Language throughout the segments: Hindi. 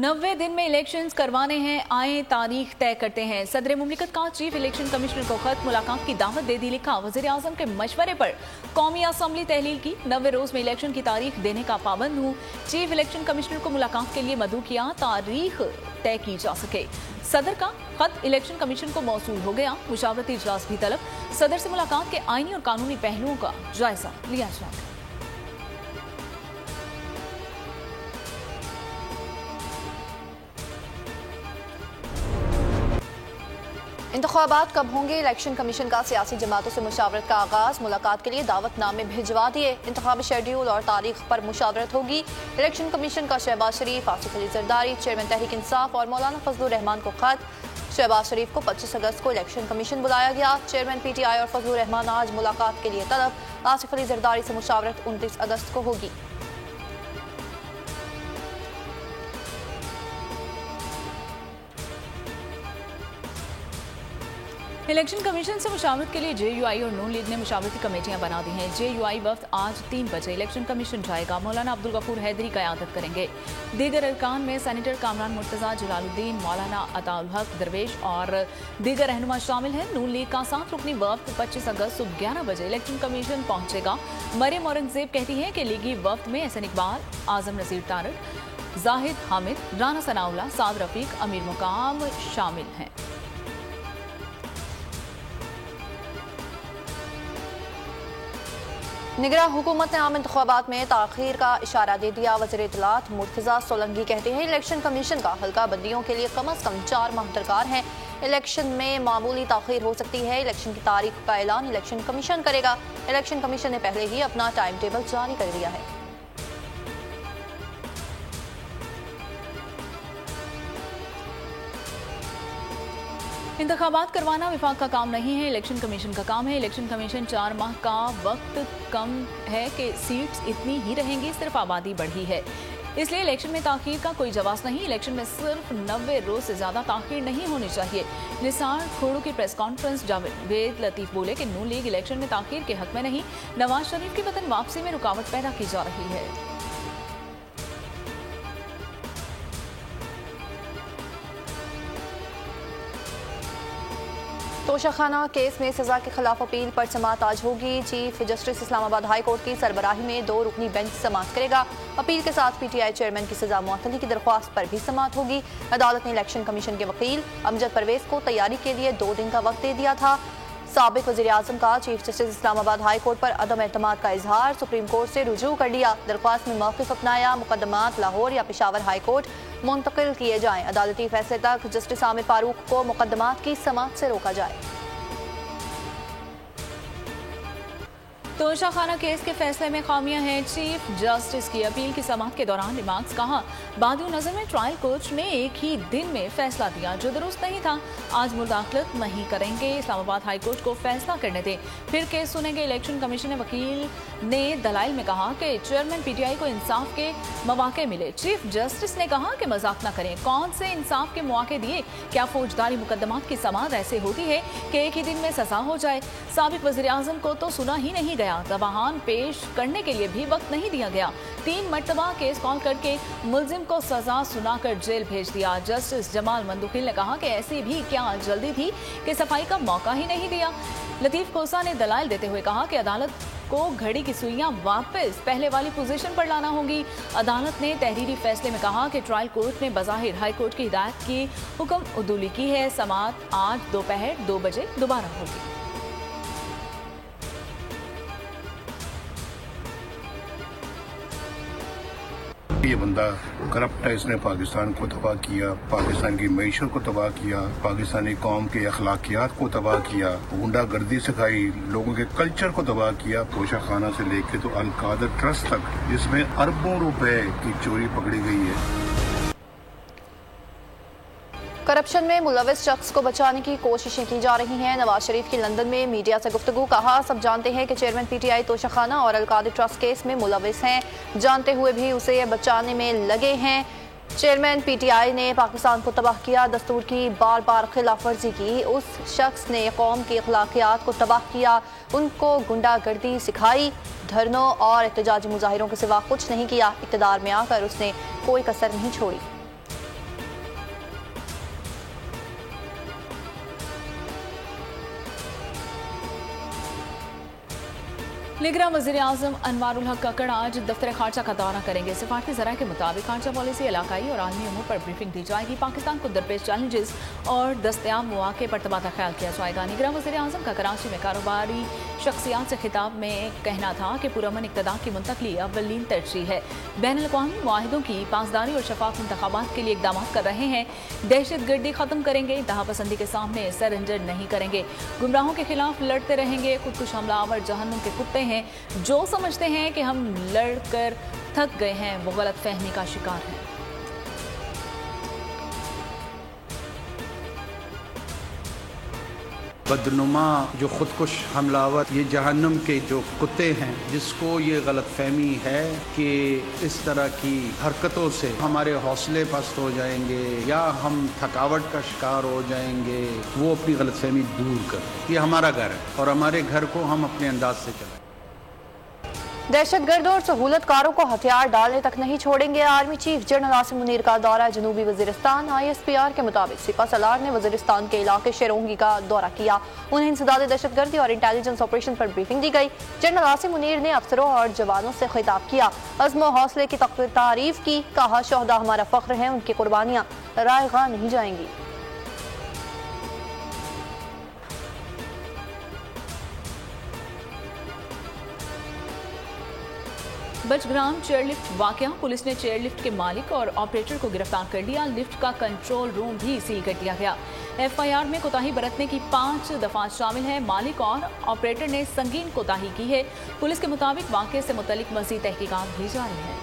90 दिन में इलेक्शंस करवाने हैं, आए तारीख तय करते हैं। सदर मुमलिकत का चीफ इलेक्शन कमिश्नर को खत मुलाकात की दावत दे दी। लिखा, वज़ीर आज़म के मशवरे पर कौमी असम्बली तहलील की, 90 रोज में इलेक्शन की तारीख देने का पाबंद हूँ। चीफ इलेक्शन कमिश्नर को मुलाकात के लिए मदऊ किया, तारीख तय की जा सके। सदर का खत इलेक्शन कमीशन को मौसूल हो गया। मुशावरती इजलास भी तलब। सदर से मुलाकात के आईनी और कानूनी पहलुओं का जायजा लिया जाएगा। इंतखाबात कब होंगे? इलेक्शन कमीशन का सियासी जमातों से मुशावरत का आगाज। मुलाकात के लिए दावतनामे भिजवा दिए। इंतखाबी शेड्यूल और तारीख पर मुशावरत होगी। इलेक्शन कमीशन का शहबाज शरीफ, आसिफ अली जरदारी, चेयरमैन तहरीक इंसाफ और मौलाना फजलुर रहमान को खत। शहबाज शरीफ को 25 अगस्त को इलेक्शन कमीशन बुलाया गया। चेयरमैन PTI और फजलुर रहमान आज मुलाकात के लिए तलब। आसिफ अली जरदारी से मुशावरत 29 अगस्त को होगी। इलेक्शन कमीशन से मुशावरत के लिए JUI और नून लीग ने मुशावरती कमेटियां बना दी हैं। JUI वफ्द आज 3 बजे इलेक्शन कमीशन जाएगा। मौलाना अब्दुल गफूर हैदरी क़यादत करेंगे। दीगर अरकान में सेनेटर कामरान मुर्तज़ा, जलालुद्दीन, मौलाना अताउल हक दरवेश और दीगर रहनुमा शामिल हैं। नून लीग का 7 रुकनी वफ्द 25 अगस्त सुबह 11 बजे इलेक्शन कमीशन पहुंचेगा। मरियम औरंगजेब कहती हैं कि लीगी वफ्द में एहसन इकबाल, आजम नज़ीर तारड़, जाहिद हामिद, राना सनाउल्लाह, साद रफीक, अमीर मुकाम शामिल हैं। निगरान हुकूमत ने आम इंतखाबात में ताख़ीर का इशारा दे दिया। वज़ीर इत्तलात मुर्तज़ा सोलंकी कहते हैं इलेक्शन कमीशन का हल्का बंदियों के लिए कम अज़ कम 4 माह दरकार हैं। इलेक्शन में मामूली ताख़ीर हो सकती है। इलेक्शन की तारीख का ऐलान इलेक्शन कमीशन करेगा। इलेक्शन कमीशन ने पहले ही अपना टाइम टेबल जारी कर दिया है। इंतखाबात करवाना विफाक का काम नहीं है, इलेक्शन कमीशन का काम है। इलेक्शन कमीशन 4 माह का वक्त कम है कि सीट्स इतनी ही रहेंगी, सिर्फ आबादी बढ़ी है, इसलिए इलेक्शन में ताख़ीर का कोई जवाब नहीं। इलेक्शन में सिर्फ 90 रोज से ज्यादा ताख़ीर नहीं होनी चाहिए। निसार खोड़ू की प्रेस कॉन्फ्रेंस, जावेद लतीफ बोले कि नून लीग इलेक्शन में ताख़ीर के हक में नहीं, नवाज शरीफ की वतन वापसी में रुकावट पैदा की जा रही है। तोशाखाना केस में सजा के खिलाफ अपील पर समाअत आज होगी। Chief justice Islamabad high court की सरबराही में 2 रुकनी बेंच समाअत करेगा। अपील के साथ PTI चेयरमैन की सजा मुअत्तली की दरख्वास्त पर भी समाअत होगी। अदालत ने इलेक्शन कमीशन के वकील अमजद परवेज को तैयारी के लिए 2 दिन का वक्त दे दिया था। साबिक वज़ीर आज़म का chief justice Islamabad high court पर अदम एतमाद का इजहार, सुप्रीम कोर्ट से रुजू कर लिया। दरख्वास्त में मौक़िफ़ अपनाया, मुकदमात लाहौर या पेशावर हाई कोर्ट मुंतकिल किए जाएं। अदालती फैसले तक जस्टिस आमिर फारूक को मुकदमात की समाअत से रोका जाए। तोशाखाना केस के फैसले में खामियां हैं। चीफ जस्टिस की अपील की समाअत के दौरान रिमार्क्स, कहा बादियों नजर में ट्रायल कोर्ट ने एक ही दिन में फैसला दिया जो दुरुस्त नहीं था। आज मुदाखलत नहीं करेंगे, इस्लामाबाद हाई कोर्ट को फैसला करने दें, फिर केस सुनेंगे। इलेक्शन कमीशन ने वकील ने दलाइल में कहा कि चेयरमैन PTI को इंसाफ के मौके मिले। चीफ जस्टिस ने कहा कि मजाक न करें, कौन से इंसाफ के मौके दिए? क्या फौजदारी मुकदमात की समाअत ऐसे होती है कि एक ही दिन में सजा हो जाए? साबिक वज़ीर आज़म को तो सुना ही नहीं गया, दवाहान पेश करने के लिए भी वक्त नहीं दिया गया। 3 मरतबा केस कॉल करके मुलजिम को सजा सुनाकर जेल भेज दिया। जस्टिस जमाल मंदुखिल ने कहा कि ऐसी भी क्या जल्दी थी कि सफाई का मौका ही नहीं दिया। लतीफ कोसा ने दलाइल देते हुए कहा कि अदालत को घड़ी की सुइयां वापस पहले वाली पोजीशन पर लाना होगी। अदालत ने तहरीरी फैसले में कहा कि ट्रायल कोर्ट ने बज़ाहिर हाई कोर्ट की हिदायत की हुक्म उदूली की है। समाअत आज दोपहर 2 बजे दोबारा होगी। ये बंदा करप्ट है, इसने पाकिस्तान को तबाह किया, पाकिस्तान की मईशत को तबाह किया, पाकिस्तानी कौम के अखलाकियात को तबाह किया, गुंडागर्दी सिखाई, लोगों के कल्चर को तबाह किया। तोशाखाना से लेके तो अल-कादर ट्रस्ट तक, जिसमें अरबों रुपए की चोरी पकड़ी गई है। करप्शन में मुलविस शख्स को बचाने की कोशिशें की जा रही हैं। नवाज शरीफ की लंदन में मीडिया से गुफ्तगू, कहा सब जानते हैं कि चेयरमैन PTI तोशाखाना और अल-कादर ट्रस्ट केस में मुलविस हैं, जानते हुए भी उसे बचाने में लगे हैं। चेयरमैन PTI ने पाकिस्तान को तबाह किया, दस्तूर की बार बार खिलाफ वर्जी की। उस शख्स ने कौम की अखलाकियात को तबाह किया, उनको गुंडागर्दी सिखाई, धरनों और एहतजाजी मुजाहिरों के सिवा कुछ नहीं किया। इक़्तिदार में आकर उसने कोई कसर नहीं छोड़ी। निगरान वज़ीर आज़म अनवारुल हक कक्कड़ आज दफ्तर खारजा का दौरा करेंगे। सिफारती ज़राए के मुताबिक खारजा पॉलिसी, इलाकाई और आलमी अमूर पर ब्रीफिंग दी जाएगी। पाकिस्तान को दरपेश चैलेंजेस और दस्तयाब मौके पर तबादला ख्याल किया जाएगा। निगरान वज़ीर आज़म का कराची में कारोबारी शख्सियात से खिताब में कहना था कि पुरअमन इक़्तिदार की मुंतकली अव्वलीन तरजीह है। बैनुल-अक़वामी मुआहिदों की पासदारी और शफाफ इंतखाबात के लिए इक़दाम कर रहे हैं। दहशत गर्दी खत्म करेंगे, इंतहा पसंदी के सामने सरेंडर नहीं करेंगे, गुमराहों के खिलाफ लड़ते रहेंगे। खुदकुश हमलावर जहन्नुम के कुत्ते हैं, जो समझते हैं कि हम लड़कर थक गए हैं, वो गलत फहमी का शिकार है। बदनुमा जो खुदकुश हमलावर, ये जहन्नुम के जो कुत्ते हैं, जिसको ये गलत फहमी है कि इस तरह की हरकतों से हमारे हौसले पस्त हो जाएंगे या हम थकावट का शिकार हो जाएंगे, वो अपनी गलत फहमी दूर कर। ये हमारा घर है और हमारे घर को हम अपने अंदाज से चलाएं। दहशतगर्दों और सहूलतकारों को हथियार डालने तक नहीं छोड़ेंगे। Army chief general Asim Munir का दौरा जनूबी वजीरिस्तान। ISPR के मुताबिक सिपा सलार ने वजीरिस्तान के इलाके शेरोंगी का दौरा किया। उन्हें इंसदाद दहशतगर्दी और इंटेलिजेंस ऑपरेशन पर ब्रीफिंग दी गई। जनरल आसिम मुनीर ने अफसरों और जवानों से खिताब किया, अज़्म और हौसले की तारीफ की। कहा, शोहदा हमारा फख्र है, उनकी कुर्बानियां रायगा नहीं जाएंगी। बजग्राम चेयरलिफ्ट वाकया, पुलिस ने चेयरलिफ्ट के मालिक और ऑपरेटर को गिरफ्तार कर लिया। लिफ्ट का कंट्रोल रूम भी सील कर दिया गया। FIR में कोताही बरतने की 5 दफात शामिल है। मालिक और ऑपरेटर ने संगीन कोताही की है। पुलिस के मुताबिक वाकये से मुतल्लिक मज़ीद तहकीकात भी जारी है।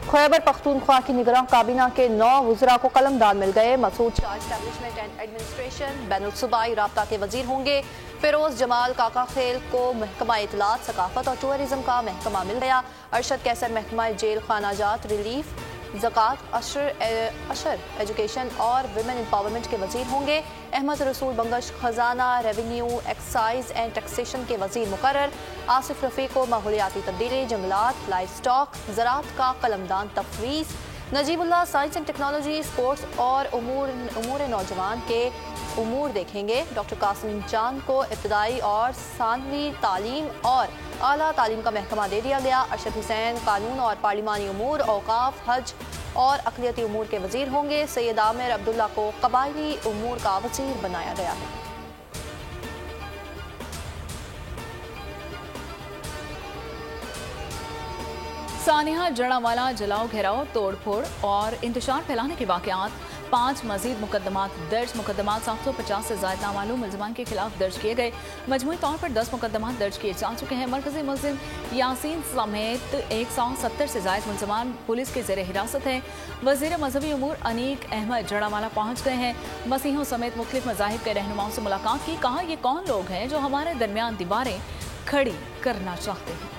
खैबर पख्तूनख्वा की निगरान काबीना के 9 वज़रा को कलमदान मिल गए। Masood Shah establishment and administration बैनुल-सूबाई राब्ता के वजीर होंगे। फिरोज जमाल काका खेल को महकमा इत्तलात, सकाफत और टूरिज्म का महकमा मिल गया। अरशद कैसर महकमा जेल, खानाजात, रिलीफ, ज़कात, अशर एजुकेशन और विमेन एम्पावरमेंट के वजीर होंगे। अहमद रसूल बंगश खजाना, रेवेन्यू, एक्साइज एंड टैक्सेशन के वजीर मुकर्रर। आसिफ रफ़ी को माहौलियाती तब्दीली, जंगलात, लाइफ स्टॉक, ज़राअत का कलमदान तफवीज़। Najibullah science and technology, sports और उमूर नौजवान के उमूर देखेंगे। डॉक्टर कासिम जान को इब्तदाई और सानवी तालीम और आला तालीम का महकमा दे दिया गया। अरशद हुसैन कानून और पार्लिमानी उमूर, औकाफ, हज और अक़लियती उमूर के वजीर होंगे। सैयद आमिर अब्दुल्ला को कबायली उमूर का वजीर बनाया गया है। सानिया जड़ावाला जलाओ, घेराव, तोड़फोड़ और इंतशार फैलाने के वाक़यात। 5 मजीद मुकदमात दर्ज। मुकदमात 750 से ज़ायद नामालूम मुलज़मान के खिलाफ दर्ज किए गए। मजमूई तौर पर 10 मुकदमात दर्ज किए जा चुके हैं। मरकज़ी मुलज़िम यासीन समेत 170 से ज़ायद मुलज़मान पुलिस के ज़ेर हिरासत हैं। वज़ीर मजहबी उमूर अनीक अहमद जड़ावाला पहुँच गए हैं। मसीहों समेत मुख्तलिफ मज़ाहिब के रहनुमाओं से मुलाकात की। कहा, ये कौन लोग हैं जो हमारे दरमियान दीवारें खड़ी करना चाहते हैं।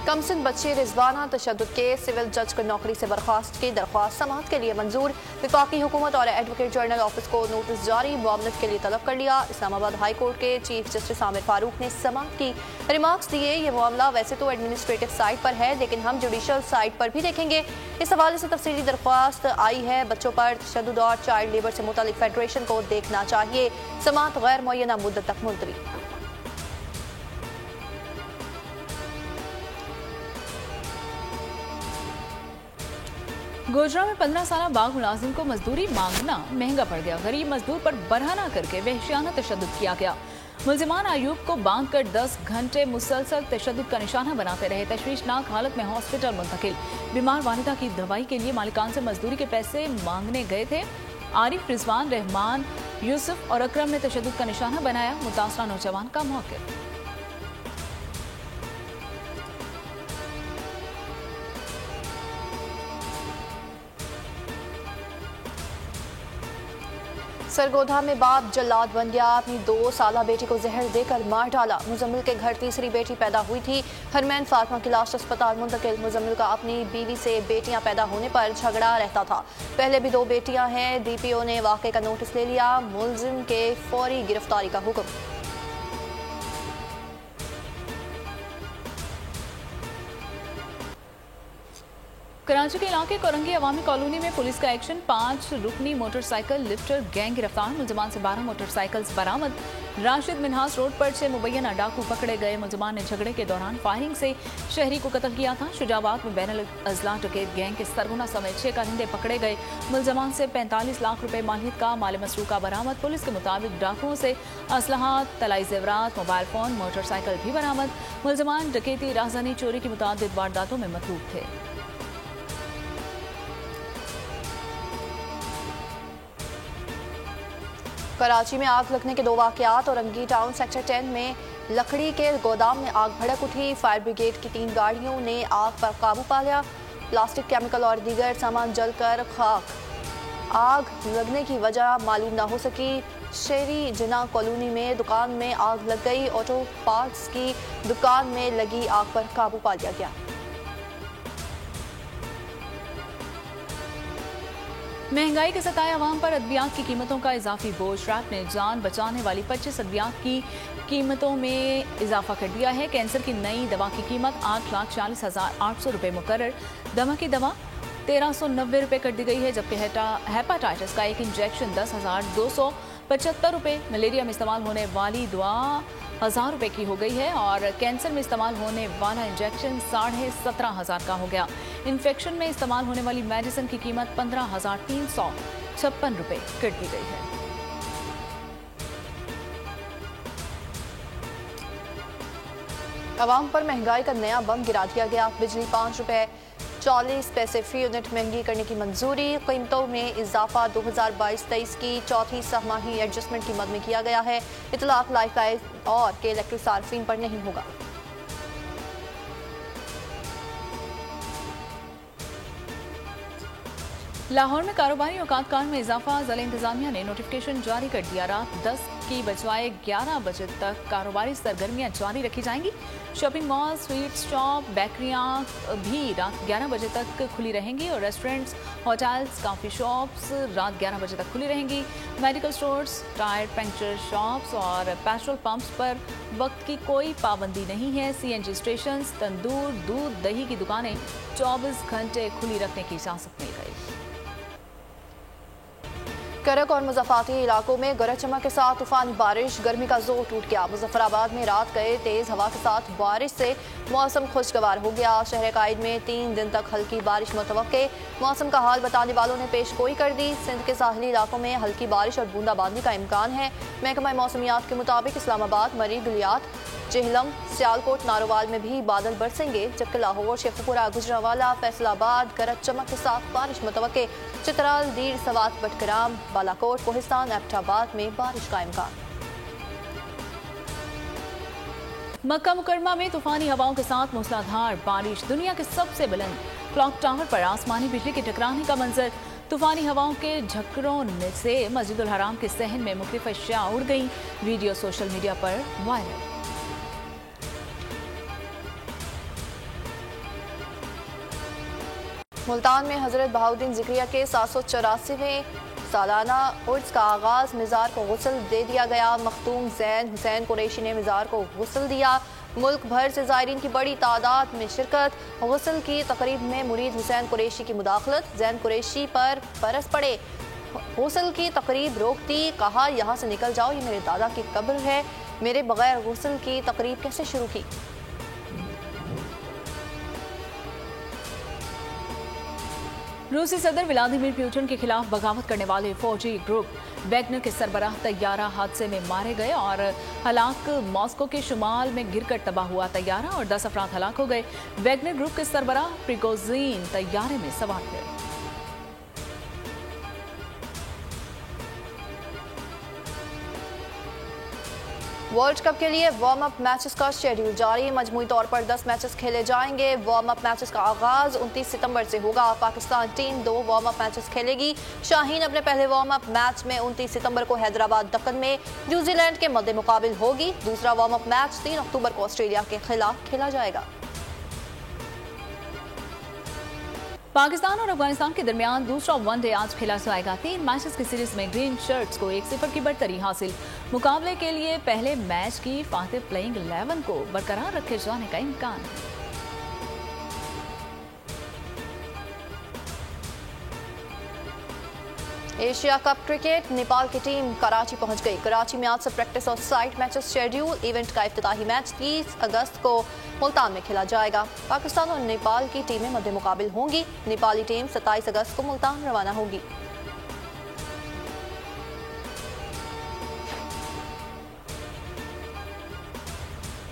कमसिन बच्ची रिजवाना तशद्दुद के सिविल जज को नौकरी से बर्खास्त की दरख्वास्त समाअत के लिए मंजूर। वफाकी हुकूमत और एडवोकेट जनरल ऑफिस को नोटिस जारी, मुआवनत के लिए तलब कर लिया। इस्लामाबाद हाई कोर्ट के चीफ जस्टिस आमिर फारूक ने समाअत की रिमार्क्स दिए। ये मामला वैसे तो एडमिनिस्ट्रेटिव साइट पर है, लेकिन हम जुडिशल साइट पर भी देखेंगे। इस हवाले से तफसीली दरख्वास्त आई है। बच्चों पर तशद्दुद और चाइल्ड लेबर से मुतालिक फेडरेशन को देखना चाहिए। समाअत गैर मुअय्यना मुद्दत तक मुलतवी। गोजरा में 15 साल बाग मुलाजिम को मजदूरी मांगना महंगा पड़ गया। गरीब मजदूर पर बरहना करके वहशियाना तशद्दुद किया गया। मुलजिमान अयूब को बांधकर 10 घंटे मुसलसल तशद्दुद का निशाना बनाते रहे। तशवीशनाक हालत में हॉस्पिटल मुंतकिल। बीमार वालिदा की दवाई के लिए मालिकान से मजदूरी के पैसे मांगने गए थे। आरिफ, रिजवान, रहमान, यूसुफ और अकरम ने तशद्दुद का निशाना बनाया। मुतासरा नौजवान का मौके। सरगोधा में बाप जल्लाद बन गया। अपनी 2 साला बेटी को जहर देकर मार डाला। मुजम्मिल के घर तीसरी बेटी पैदा हुई थी। हरमैन फातिमा की लाश अस्पताल मुंतकिल। मुजम्मिल का अपनी बीवी से बेटियां पैदा होने पर झगड़ा रहता था। पहले भी 2 बेटियां हैं। DPO ने वाक़े का नोटिस ले लिया। मुलजिम के फौरी गिरफ्तारी का हुक्म। कराची के इलाके कोरंगी अवामी कॉलोनी में पुलिस का एक्शन। 5 रुकनी मोटरसाइकिल लिफ्टर गैंग गिरफ्तार। मुलजमान से 12 मोटरसाइकिल्स बरामद। राशिद मिनहास रोड पर 6 मुबैना डाकू पकड़े गए। मुलजमान ने झगड़े के दौरान फायरिंग से शहरी को कत्ल किया था। शुजाबाद में बैनुल अजला डकैत गैंग के सरगुना समेत 6 कारिंदे पकड़े गए। मुलजमान से 45 लाख रुपए मालियत का माल मसरूका बरामद। पुलिस के मुताबिक डाकुओं से असलहात, तलाई जेवरात, मोबाइल फोन, मोटरसाइकिल भी बरामद। मुलजमान डकैती, राहज़नी, चोरी की मुतअद्दिद वारदातों में मतरूफ थे। कराची में आग लगने के 2 वाकयात। औरंगी टाउन सेक्टर 10 में लकड़ी के गोदाम में आग भड़क उठी। फायर ब्रिगेड की 3 गाड़ियों ने आग पर काबू पा लिया। प्लास्टिक, केमिकल और दीगर सामान जलकर खाक। आग लगने की वजह मालूम न हो सकी। शेरी जिना कॉलोनी में दुकान में आग लग गई। ऑटो पार्ट्स की दुकान में लगी आग पर काबू पा लिया गया। महंगाई के सताए अवाम पर अद्वियात की कीमतों का इजाफी बोझ। रैप ने जान बचाने वाली 25 अद्वियात की कीमतों में इजाफा कर दिया है। कैंसर की नई दवा की कीमत 8,40,800 रुपये मुकर्रर। दमा की दवा 1,390 रुपये कर दी गई है, जबकि हेपाटाइटिस का एक इंजेक्शन 10,275 रुपये। मलेरिया में इस्तेमाल होने वाली दवा 1,000 रुपये की हो गई है और कैंसर में इस्तेमाल होने वाला इंजेक्शन 17,500 का हो गया। इन्फेक्शन में इस्तेमाल होने वाली मेडिसिन की कीमत 15,356 रुपये कर दी गई है। अवाम पर महंगाई का नया बम गिरा दिया गया। बिजली 5 रुपये 40 पैसे फी यूनिट महंगी करने की मंजूरी। कीमतों में इजाफा 2022-23 की चौथी सहमाही एडजस्टमेंट की मद में किया गया है। इतलाक लाइफलाइन और के इलेक्ट्रिक सार्फिन पर नहीं होगा। लाहौर में कारोबारी औकात में इजाफा। ज़िला इंतजामिया ने नोटिफिकेशन जारी कर दिया। रात 10 की बजाय 11 बजे तक कारोबारी सरगर्मियां जारी रखी जाएंगी। शॉपिंग मॉल, स्वीट शॉप, बेकरियां भी रात 11 बजे तक खुली रहेंगी और रेस्टोरेंट्स, होटल्स, कॉफी शॉप्स रात 11 बजे तक खुली रहेंगी। Medical stores, tyre puncture shops और पेट्रोल पंप्स पर वक्त की कोई पाबंदी नहीं है। CNG स्टेशन, तंदूर, दूध, दही की दुकानें 24 घंटे खुली रखने की इजाजत मिल गई। करक और मुजफ्फराती इलाकों में गरज चमक के साथ तूफानी बारिश। गर्मी का जोर टूट गया। मुजफ्फराबाद में रात गए तेज हवा के साथ बारिश से मौसम खुशगवार हो गया। शहर कायद में 3 दिन तक हल्की बारिश मुतवक्के। मौसम का हाल बताने वालों ने पेश गोई कर दी। सिंध के साहली इलाकों में हल्की बारिश और बूंदाबांदी का इम्कान है। महकमा मौसमियात के मुताबिक इस्लामाबाद, मरी, गुलियात, जेहलम, सियालकोट, नारोवाल में भी बादल बरसेंगे, जबकि लाहौर, शेखुपुरा, गुजरावाला, फैसलाबाद गरज चमक के साथ बारिश मुतवक्के। चित्राल, दीर, सवात, बटग्राम, बालाकोट, कोहिस्तान, एबटाबाद में बारिश का इम्कान। मक्का मुकरमा में तूफानी हवाओं के साथ मूसलाधार बारिश। दुनिया के सबसे बुलंद क्लॉक टावर पर आसमानी बिजली के टकराने का मंजर। तूफानी हवाओं के झक्करों से मस्जिदुल हराम के सहन में मुख्तलिफ अशिया उड़ गई। वीडियो सोशल मीडिया पर वायरल। मुल्तान में हजरत बहाउद्दीन ज़िक्रिया के 784वें सालाना उर्स का आगाज़। मिज़ार को गुस्ल दे दिया गया। मखदूम ज़ैन हुसैन कुरैशी ने मिज़ार को गुस्ल दिया। मुल्क भर से ज़ायरीन की बड़ी तादाद में शिरकत। गुस्ल की तकरीब में मुरीद हुसैन कुरैशी की मुदाखलत। ज़ैन कुरैशी पर बरस पड़े। गुस्ल की तकरीब रोक दी। कहा, यहाँ से निकल जाओ, ये मेरे दादा की कब्र है। मेरे बगैर गुस्ल की तकरीब कैसे शुरू की। रूसी सदर व्लादिमीर पुतिन के खिलाफ बगावत करने वाले फौजी ग्रुप वैगनर के सरबराह तैयारा हादसे में मारे गए और हलाक। मॉस्को के शुमाल में गिरकर तबाह हुआ तैयारा और 10 अफराद हलाक हो गए। वैगनर ग्रुप के सरबराह प्रिगोजिन तैयारे में सवार थे। वर्ल्ड कप के लिए वार्म अप मैचेस का शेड्यूल जारी। मजमूई तौर पर 10 मैचेस खेले जाएंगे। वार्म अप मैचेस का आगाज 29 सितंबर से होगा। Pakistan team 2 warm up matches खेलेगी। शाहीन अपने पहले वार्म अप मैच में 29 सितंबर को हैदराबाद दक्कन में न्यूजीलैंड के मद्दे मुकाबिल होगी। दूसरा वार्म अप मैच 3 अक्टूबर को ऑस्ट्रेलिया के खिलाफ खेला जाएगा। पाकिस्तान और अफगानिस्तान के दरमियान दूसरा वनडे आज खेला जाएगा। 3 मैचेस की सीरीज में ग्रीन शर्ट्स को 1-0 की बढ़तरी हासिल। मुकाबले के लिए पहले मैच की फातिह प्लेइंग 11 को बरकरार रखे जाने का इम्कान है। एशिया कप क्रिकेट नेपाल की टीम कराची पहुंच गई। कराची में आज से प्रैक्टिस और साइट मैचेस शेड्यूल। इवेंट का इफ्तिताही मैच 30 अगस्त को मुल्तान में खेला जाएगा। पाकिस्तान और नेपाल की टीमें मद्दे मुकाबिल होंगी। नेपाली टीम 27 अगस्त को मुल्तान रवाना होगी।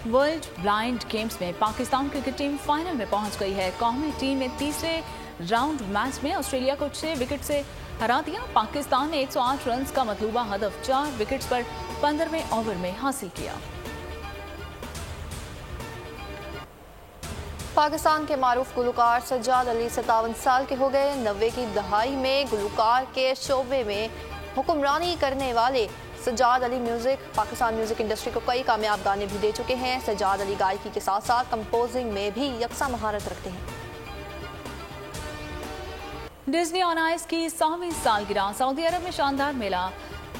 वर्ल्ड ब्लाइंड गेम्स में पाकिस्तान क्रिकेट टीम फाइनल में पहुंच गई है। कौमी टीम ने तीसरे राउंड मैच में ऑस्ट्रेलिया को 6 विकेट से हरा दिया। पाकिस्तान ने 108 रन का मतलूबा हदफ 4 विकेट्स पर 15वें ओवर में हासिल किया। पाकिस्तान के मारूफ गुलकार सज्जाद अली 57 साल के हो गए। 90 की दहाई में गुलकार के शोबे में हुक्मरानी करने वाले सज्जाद अली पाकिस्तान म्यूजिक इंडस्ट्री को कई कामयाब गाने भी दे चुके हैं। सज्जाद अली गायकी के साथ साथ कंपोजिंग में भी यकसा महारत रखते हैं। डिज्नी ऑन आइस की 100वीं सालगिरह। सऊदी अरब में शानदार मेला।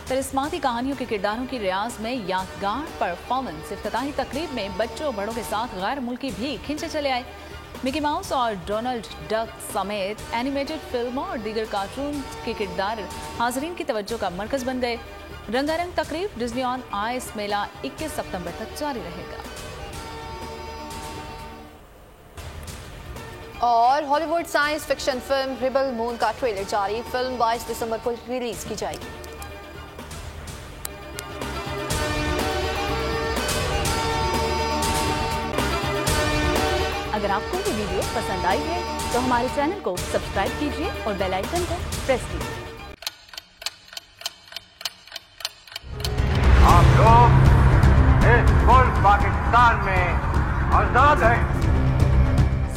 करिश्माती कहानियों के किरदारों की रियाज में यादगार परफॉर्मेंस। इफ्तिताही तकरीब में बच्चों बड़ों के साथ गैर मुल्की भी खिंचे चले आए। मिकी माउस और डोनाल्ड डक समेत एनिमेटेड फिल्मों और दीगर कार्टून के किरदार हाजरीन की तवज्जो का मरकज बन गए। रंगारंग तकरीब डिज्नी ऑन आइस मेला 21 सितंबर तक जारी रहेगा। और Hollywood science fiction film rebel moon का ट्रेलर जारी। फिल्म 22 दिसंबर को रिलीज की जाएगी। अगर आपको ये वीडियो पसंद आई है तो हमारे चैनल को सब्सक्राइब कीजिए और बेल आइकन को प्रेस कीजिए। आप लोग इस मुल्क पाकिस्तान में आजाद हैं।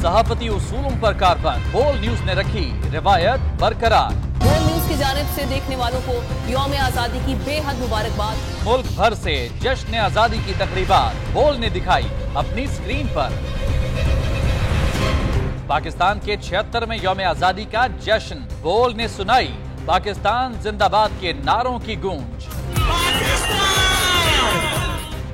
सहाफती उसूलों पर कारबंद। बोल न्यूज ने रखी रिवायत बरकरार। बोल न्यूज की जानिब से देखने वालों को यौम आजादी की बेहद मुबारकबाद। मुल्क भर से जश्न आजादी की तकरीबात बोल ने दिखाई अपनी स्क्रीन पर। पाकिस्तान के 76वें यौम आजादी का जश्न बोल ने सुनाई पाकिस्तान जिंदाबाद के नारों की गूंज।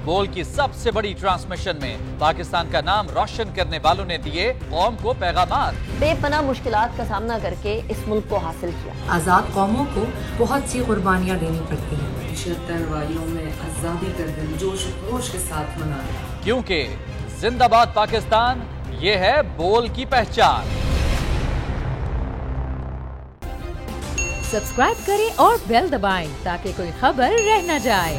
बोल की सबसे बड़ी ट्रांसमिशन में पाकिस्तान का नाम रोशन करने वालों ने दिए कौम को पैगामात। बेपनाह मुश्किलात का सामना करके इस मुल्क को हासिल किया। आज़ाद कौमों को बहुत सी कुर्बानियाँ देनी पड़ती हैं। 76 वालियों में आज़ादी का दिन जोश खरोश के साथ मनाया। क्योंकि जिंदाबाद पाकिस्तान ये है बोल की पहचान। सब्सक्राइब करें और बेल दबाएं ताकि कोई खबर रह न जाए।